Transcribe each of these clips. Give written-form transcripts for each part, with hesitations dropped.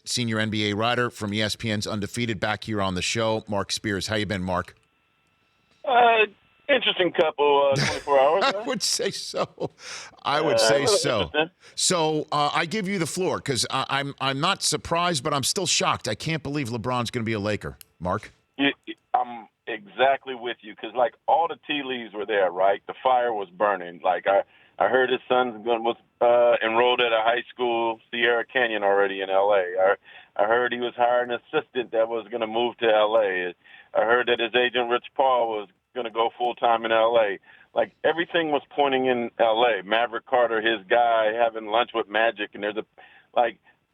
senior NBA writer from ESPN's Undefeated, back here on the show. Marc Spears, how you been, Marc? Interesting couple 24 hours. I would say so. I would say so. So I give you the floor because I'm not surprised, but I'm still shocked. I can't believe LeBron's going to be a Laker. Marc? I'm exactly with you because, like, all the tea leaves were there, right? The fire was burning. Like, I heard his son was enrolled at a high school, Sierra Canyon, already in L.A. I heard he was hiring an assistant that was going to move to L.A. I heard that his agent, Rich Paul, was going to go full-time in L.A. Like, everything was pointing in L.A. Maverick Carter, his guy, having lunch with Magic, and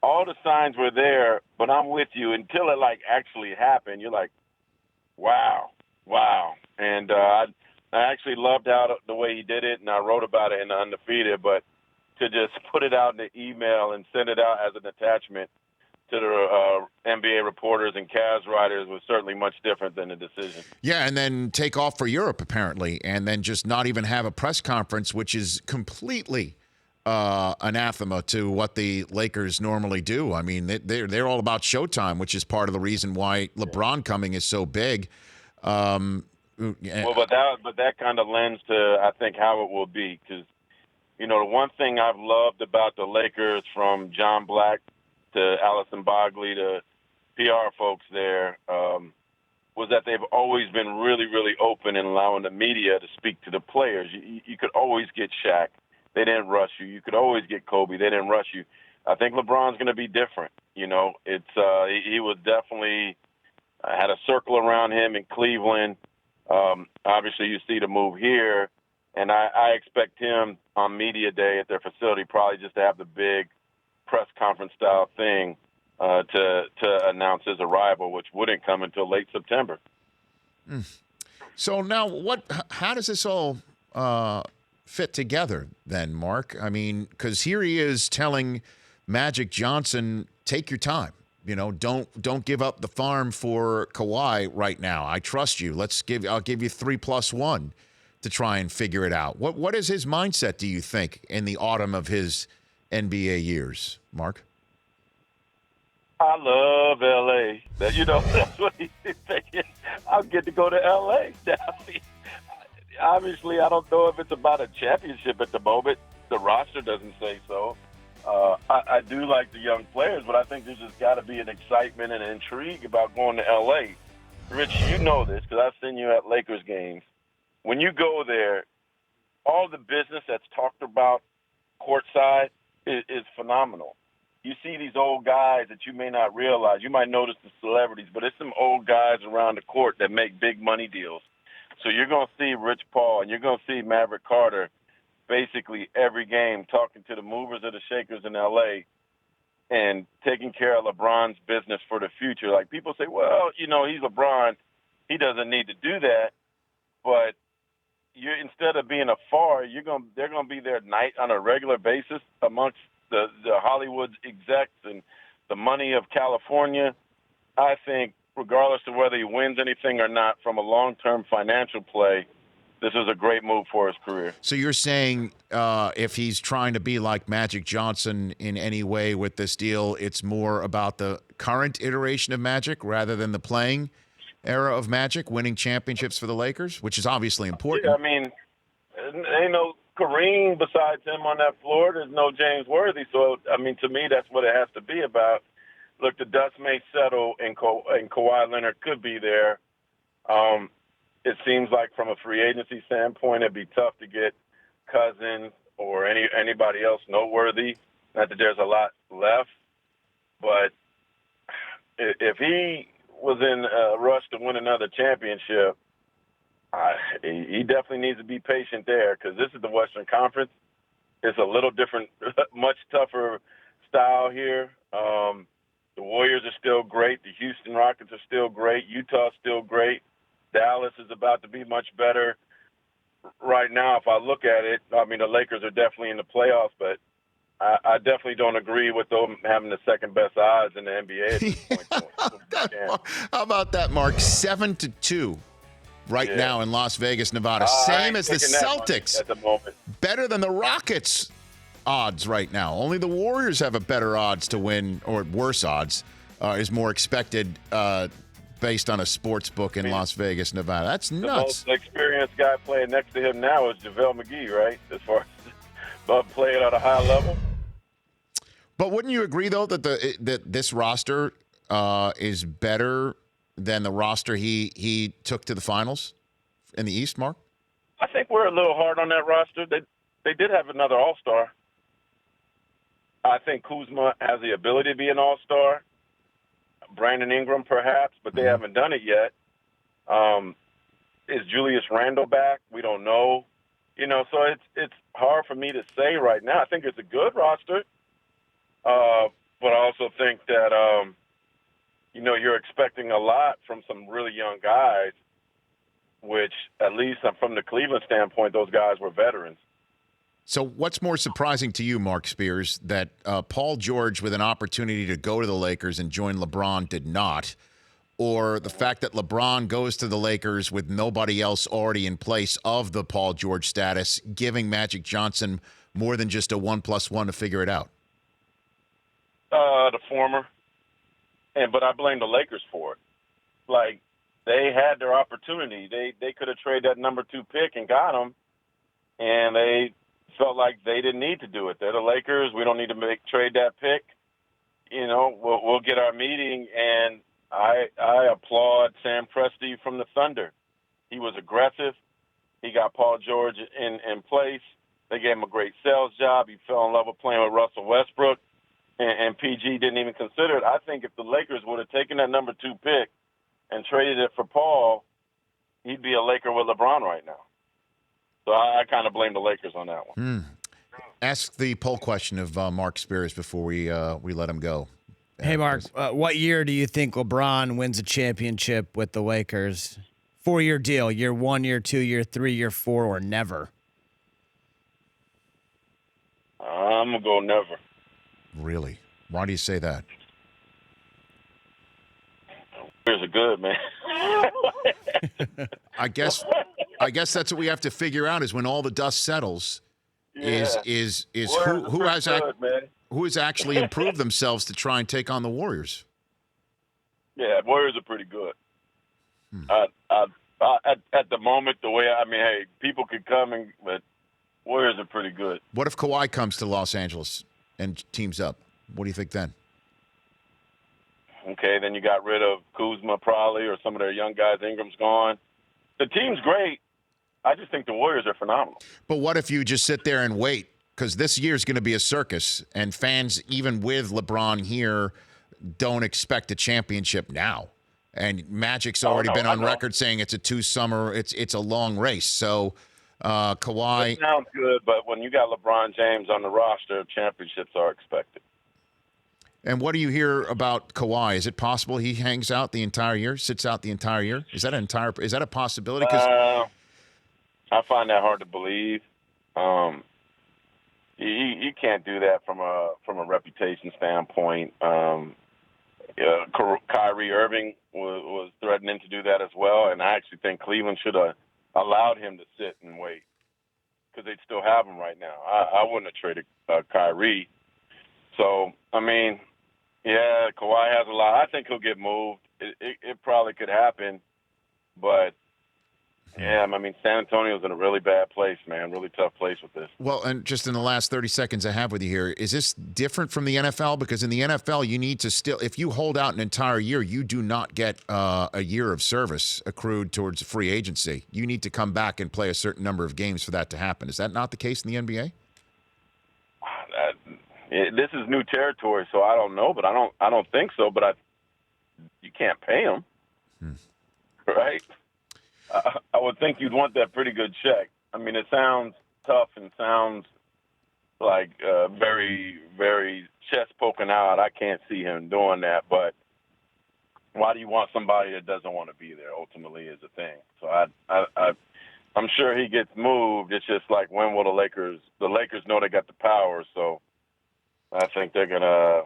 all the signs were there, but I'm with you. Until it, like, actually happened, you're like, wow. And I actually loved the way he did it, and I wrote about it in the Undefeated, but to just put it out in the email and send it out as an attachment to the NBA reporters and Cavs writers was certainly much different than the decision. Yeah, and then take off for Europe, apparently, and then just not even have a press conference, which is completely anathema to what the Lakers normally do. I mean, they're all about showtime, which is part of the reason why LeBron coming is so big. Well, but that kind of lends to, I think, how it will be, because, you know, the one thing I've loved about the Lakers, from John Black to Allison Bogley to PR folks there, was that they've always been really, really open in allowing the media to speak to the players. You could always get Shaq. They didn't rush you. You could always get Kobe. They didn't rush you. I think LeBron's going to be different. You know, he was definitely had a circle around him in Cleveland. Obviously, you see the move here, and I expect him on media day at their facility probably just to have the big press conference style thing to announce his arrival, which wouldn't come until late September. So now, how does this all fit together then, Marc? I mean, because here he is telling Magic Johnson, take your time. You know, don't give up the farm for Kawhi right now. I trust you. I'll give you 3+1 to try and figure it out. What is his mindset, do you think, in the autumn of his NBA years, Marc? I love L.A. That's what he's thinking. I'll get to go to L.A. now. Obviously, I don't know if it's about a championship at the moment. The roster doesn't say so. I do like the young players, but I think there's just got to be an excitement and an intrigue about going to L.A. Rich, you know this because I've seen you at Lakers games. When you go there, all the business that's talked about courtside is phenomenal. You see these old guys that you may not realize. You might notice the celebrities, but it's some old guys around the court that make big money deals. So you're going to see Rich Paul and you're going to see Maverick Carter basically every game talking to the movers and the shakers in L.A. and taking care of LeBron's business for the future. Like, people say, well, you know, he's LeBron. He doesn't need to do that. But instead of being afar, they're going to be there on a regular basis amongst the Hollywood execs and the money of California. I think, regardless of whether he wins anything or not, from a long-term financial play, this is a great move for his career. So you're saying if he's trying to be like Magic Johnson in any way with this deal, it's more about the current iteration of Magic rather than the playing era of Magic, winning championships for the Lakers, which is obviously important. Yeah, I mean, ain't no Kareem besides him on that floor. There's no James Worthy. So, I mean, to me, that's what it has to be about. Look, the dust may settle, and Kawhi Leonard could be there. It seems like from a free agency standpoint, it'd be tough to get Cousins or anybody else noteworthy. Not that there's a lot left, but if he was in a rush to win another championship, he definitely needs to be patient there, because this is the Western Conference. It's a little different, much tougher style here. The Warriors are still great. The Houston Rockets are still great. Utah's still great. Dallas is about to be much better. Right now, if I look at it, I mean, the Lakers are definitely in the playoffs, but I definitely don't agree with them having the second-best odds in the NBA at this point. How about that, Marc? 7-2 now in Las Vegas, Nevada. Same as the Celtics. At the moment. Better than the Rockets odds right now. Only the Warriors have a better odds to win, or worse odds, is more expected based on a sports book in Las Vegas, Nevada. That's nuts. The most experienced guy playing next to him now is JaVale McGee, right? As far as but playing at a high level. But wouldn't you agree, though, that this roster is better than the roster he took to the finals in the East, Mark? I think we're a little hard on that roster. They did have another All-Star. I think Kuzma has the ability to be an All-Star. Brandon Ingram, perhaps, but they haven't done it yet. Is Julius Randle back? We don't know. So it's hard for me to say right now. I think it's a good roster, but I also think that you're expecting a lot from some really young guys, which at least from the Cleveland standpoint, those guys were veterans. So what's more surprising to you, Mark Spears, that Paul George, with an opportunity to go to the Lakers and join LeBron, did not, or the fact that LeBron goes to the Lakers with nobody else already in place of the Paul George status, giving Magic Johnson more than just a 1+1 to figure it out? The former. But I blame the Lakers for it. Like, they had their opportunity. They could have traded that number 2 pick and got him, and they felt like they didn't need to do it. They're the Lakers. We don't need to trade that pick. We'll get our meeting, and I applaud Sam Presti from the Thunder. He was aggressive. He got Paul George in place. They gave him a great sales job. He fell in love with playing with Russell Westbrook, and PG didn't even consider it. I think if the Lakers would have taken that number 2 pick and traded it for Paul, he'd be a Laker with LeBron right now. So I kind of blame the Lakers on that one. Ask the poll question of Mark Spears before we let him go. Hey, Mark, what year do you think LeBron wins a championship with the Lakers? 4-year deal, year 1, year 2, year 3, year 4, or never? I'm going to go never. Really? Why do you say that? Warriors are good, man. I guess that's what we have to figure out is when all the dust settles, is who has actually improved themselves to try and take on the Warriors. Yeah, Warriors are pretty good. At the moment, hey, people could come but Warriors are pretty good. What if Kawhi comes to Los Angeles and teams up? What do you think then? Okay, then you got rid of Kuzma probably, or some of their young guys. Ingram's gone. The team's great. I just think the Warriors are phenomenal. But what if you just sit there and wait? Because this year's going to be a circus, and fans, even with LeBron here, don't expect a championship now. And Magic's already been on record saying it's a long race. So Kawhi. It sounds good, but when you got LeBron James on the roster, championships are expected. And what do you hear about Kawhi? Is it possible he hangs out the entire year, sits out the entire year? Is that a possibility? I find that hard to believe. You can't do that from a reputation standpoint. Kyrie Irving was threatening to do that as well, and I actually think Cleveland should have allowed him to sit and wait because they'd still have him right now. I wouldn't have traded Kyrie. So, yeah, Kawhi has a lot. I think he'll get moved. It probably could happen, but yeah, San Antonio's in a really bad place, man. Really tough place with this. Well, and just in the last 30 seconds I have with you here, is this different from the NFL? Because in the NFL, you need to still, if you hold out an entire year, you do not get a year of service accrued towards free agency. You need to come back and play a certain number of games for that to happen. Is that not the case in the NBA? This is new territory, so I don't know, but I don't think so. But you can't pay them, right? I would think you'd want that pretty good check. It sounds tough and sounds like very, very chest poking out. I can't see him doing that, but why do you want somebody that doesn't want to be there? Ultimately, is the thing. So I'm sure he gets moved. It's just like, when will the Lakers? The Lakers know they got the power, so I think they're gonna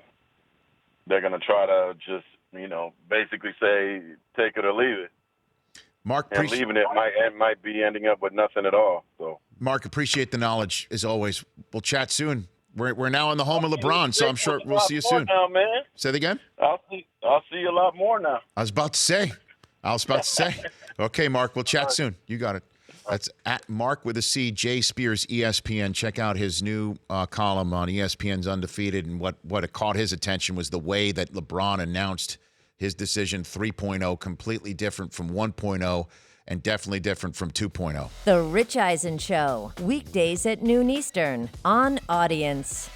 try to just basically say take it or leave it. Mark, and leaving it might be ending up with nothing at all. So, Mark, appreciate the knowledge as always. We'll chat soon. We're now in the home of LeBron, so I'm sure we'll see you more soon. now, man. Say that again? I'll see you a lot more now. I was about to say. Okay, Mark, we'll chat soon. You got it. That's at Marc with a C, J Spears, ESPN. Check out his new column on ESPN's Undefeated, and what caught his attention was the way that LeBron announced his decision 3.0, completely different from 1.0 and definitely different from 2.0. The Rich Eisen Show, weekdays at noon Eastern on Audience.